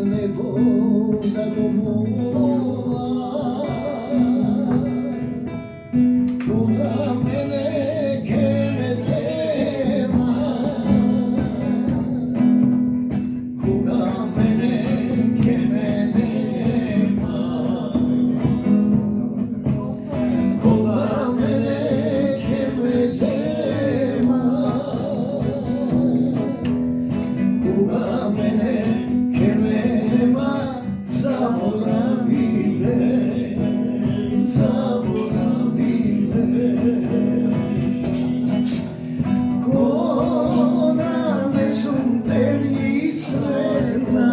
nebo da domola, koga mene kene zema, koga mene kene nema, koga mene kene zema, koga mene kene nema, zaboravi me, zaboravi me. Koda ne sun tebi sretna,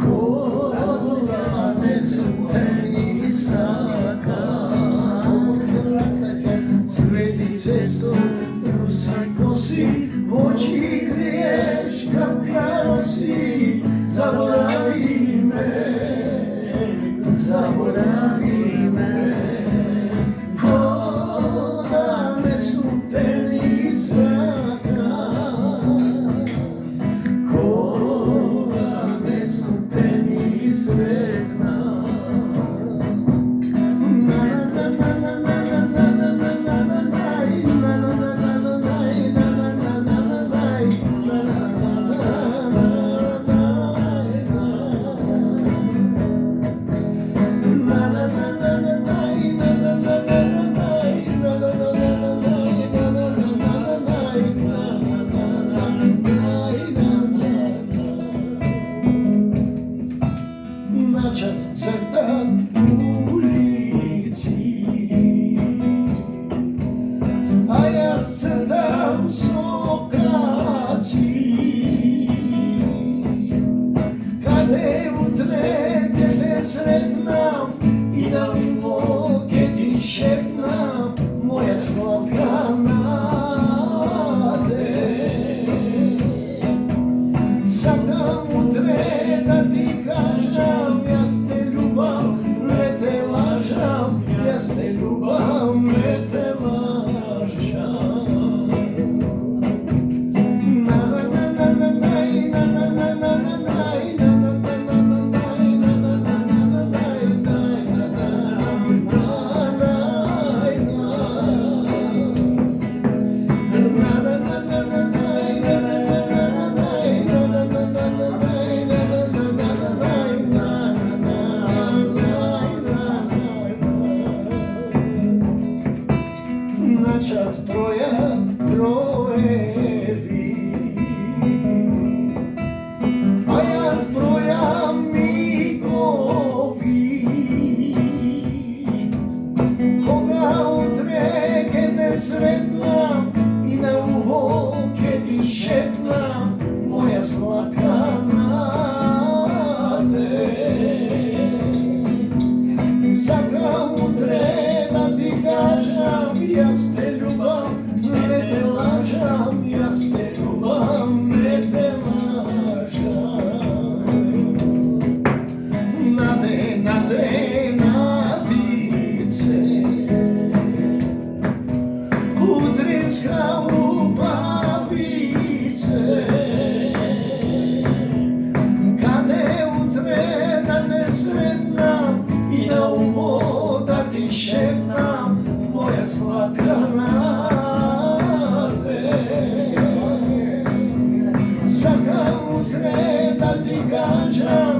koda ne sun tebi saka, cvjetice su rusi kosi, oči griješ kako si, zaboravi me, zaboravi me. Koda ne sun tebi saka, koda ne sun tebi sretna. Na čas crtat ulici, a ja crtam sokaci. Kade utre te sretnam i na umoge ti šepnam, moja slatka nade. Sakam utre da ti kažem, ja ste ljubav, ne te lažam, ja ste ljubav, ne te lažam. Na čas brojat brojevi, a ja zbrojam migovi. Koga utre kede sretnam i na uho kedi šepnam, moja slatka nade. Sakam utre da ti kažem, ja ste ljubav, ne te lažam, ja ste ljubav, ne te lažam. Nade, nade, nadice, Udrinska ubavice. Kade utre da te sretnam i na uho da ti šepnam, moja slatka nade. Sakam utre da ti kažem,